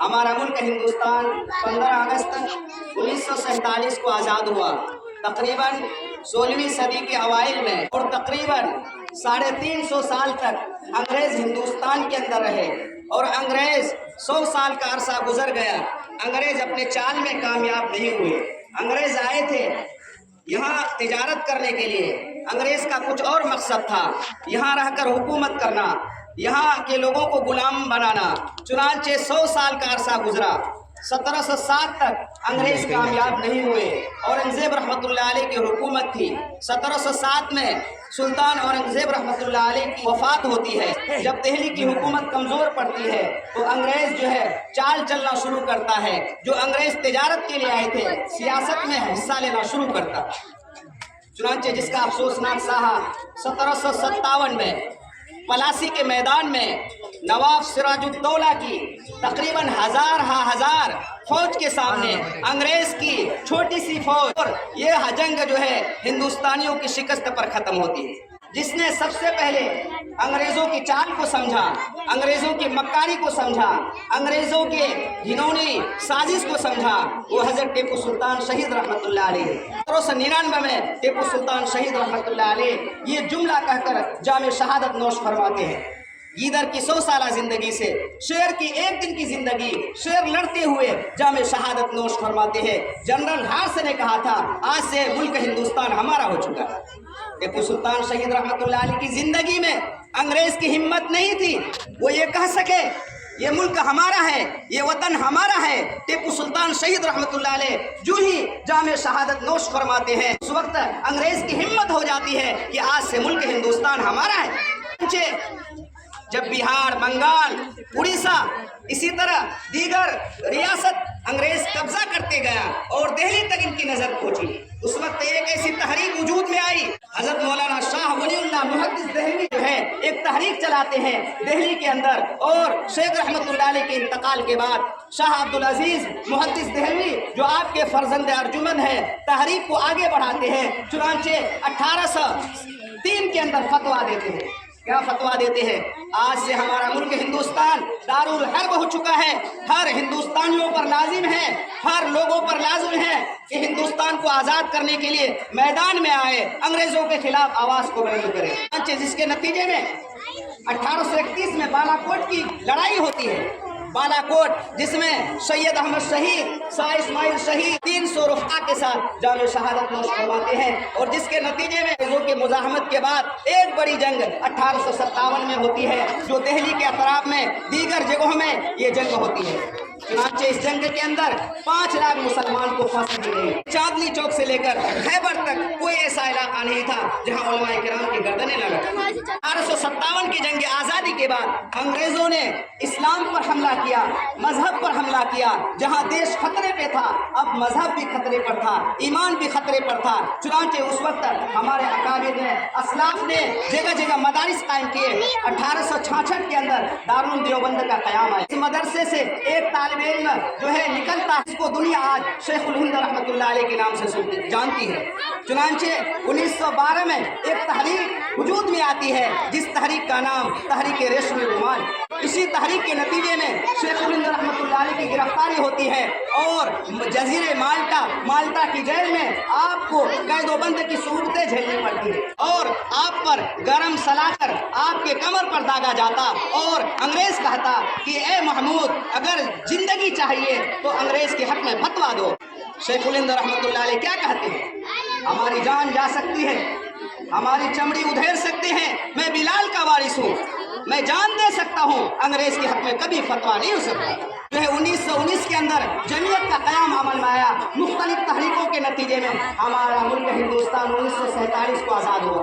हमारा मुल्क हिंदुस्तान 15 अगस्त 1947 को आज़ाद हुआ। तकरीबन 16वीं सदी के अवाइल में और तकरीबन 350 साल तक अंग्रेज़ हिंदुस्तान के अंदर रहे और अंग्रेज़ 100 साल का अरसा गुजर गया। अंग्रेज़ अपने चाल में कामयाब नहीं हुए। अंग्रेज़ आए थे यहाँ तिजारत करने के लिए। अंग्रेज़ का कुछ और मकसद था, यहाँ रहकर हुकूमत करना, यहाँ के लोगों को गुलाम बनाना। चुनांचे 100 साल का अरसा गुजरा। 1707 तक अंग्रेज कामयाब नहीं हुए। औरंगजेब रहमतुल्लाह अलैह की हुकूमत थी। 1707 में सुल्तान औरंगजेब रहमतुल्लाह अलैह की वफात होती है। जब दिल्ली की हुकूमत कमज़ोर पड़ती है तो अंग्रेज़ जो है चाल चलना शुरू करता है। जो अंग्रेज़ तिजारत के लिए आए थे सियासत में हिस्सा लेना शुरू करता। चुनांचे जिसका अफसोसनाक साहा 1757 में पलासी के मैदान में नवाब सिराजुद्दौला की तकरीबन हजार फौज के सामने अंग्रेज की छोटी सी फौज और ये जंग जो है हिंदुस्तानियों की शिकस्त पर खत्म होती है। जिसने सबसे पहले अंग्रेजों की चाल को समझा, अंग्रेजों की मक्कारी को समझा, अंग्रेजों के घिनौनी साजिश को समझा, वो हजरत टीपू सुल्तान शहीद रहमतुल्लाह अलैह। 1799 में टीपू सुल्तान शहीद रहमतुल्लाह अलैह ये जुमला कहकर जामे शहादत नोश फरमाते हैं। गीदड़ की 100 साला जिंदगी से शेर की एक दिन की जिंदगी, शेर लड़ते हुए जामे शहादत नोश फरमाते हैं। जनरल हार्स ने कहा था आज से मुल्क हिंदुस्तान हमारा हो चुका। टीपू सुल्तान शहीद रहमतुल्लाह अलैह की जिंदगी में अंग्रेज की हिम्मत नहीं थी वो ये कह सके ये मुल्क हमारा है, ये वतन हमारा है। टीपू सुल्तान शहीद रहमतुल्लाह अलैह जो ही जामे शहादत नोश फरमाते हैं उस वक्त अंग्रेज की हिम्मत हो जाती है कि आज से मुल्क हिंदुस्तान हमारा है। जब बिहार, बंगाल, उड़ीसा इसी तरह दीगर रियासत अंग्रेज कब्जा करते गया और दिल्ली तक इनकी नजर पहुंची, उस वक्त एक ऐसी तहरीक वजूद में आई। हजरत मौलाना शाह वलीउल्लाह मुहद्दिस देहलवी जो है एक तहरीक चलाते हैं दिल्ली के अंदर और शेख रहमतुल्लाह अलैह के इंतकाल के बाद शाह अब्दुल अजीज मुहद्दिस देहलवी जो आपके फर्जंद अर्जुमंद है तहरीक को आगे बढ़ाते हैं। चुनांचे 1803 के अंदर फतवा देते हैं। क्या फतवा देते हैं? आज से हमारा मुल्क हिंदुस्तान दारुल हर्ब हो चुका है। हर हिंदुस्तानियों पर लाजिम है, हर लोगों पर लाजिम है कि हिंदुस्तान को आज़ाद करने के लिए मैदान में आए, अंग्रेजों के खिलाफ आवाज़ को बुलंद करें। जिसके नतीजे में 1831 में बालाकोट की लड़ाई होती है। बालाकोट जिसमें सैयद अहमद शहीद, शाह इस्माइल शहीद 300 रुफ़ा के साथ जामे शहादत नोश फरमाते हैं और जिसके नतीजे में अंग्रेजों की मुज़ाहमत के बाद एक बड़ी जंग 1857 में होती है जो दिल्ली के अतराफ में दीगर जगहों में ये जंग होती है। चुनांचे इस जंग के अंदर 5 लाख मुसलमान को फांसी दी गई। चांदनी चौक से लेकर खैबर तक कोई ऐसा इलाका नहीं था जहां उलमाए किराम की गर्दनें न लगी। 1857 की जंग आज़ादी के बाद अंग्रेजों ने इस्लाम पर हमला किया, मजहब पर हमला किया। जहां देश खतरे पे था अब मजहब भी खतरे पर था, ईमान भी खतरे पर था। चुनांचे उस वक्त हमारे अकाबिर ने, असलाफ ने जगह जगह मदारिस कायम किए। 1866 के अंदर दारुल देवबंद का क़याम आया। इस मदरसे से एक तालिब इल्म जो है निकलता, इसको दुनिया आज शेखुल हिंद रहमतुल्लाह अलैह के नाम से जानती है। चुनांचे 1912 में एक तहरीक वजूद में आती है जिस तहरीक का नाम तहरीक रेशमी रुमाल। इसी तहरीक के नतीजे में शेखुल हिंद रहमतुल्लाह अलैह की गिरफ्तारी होती है और जजीरे माल्टा की जेल में आपको कैदोबंद की सूरतें झेलनी पड़ती है और आप पर गरम सलाकर आपके कमर पर दागा जाता और अंग्रेज कहता कि ए महमूद अगर जिंदगी चाहिए तो अंग्रेज के हक में फतवा दो। शेखुल हिंद रहमतुल्लाह अलैह क्या कहते हैं? हमारी जान जा सकती है, हमारी चमड़ी उधेड़ सकते हैं, मैं बिलाल का वारिस हूँ, मैं जान दे सकता हूँ, अंग्रेज के हक में कभी फतवा नहीं हो सकता। जो है 1919 के अंदर जमीयत का क़याम अमल में आया। मुख्तलिफ तहरीकों के नतीजे में हमारा मुल्क हिंदुस्तान 1947 को आज़ाद हुआ।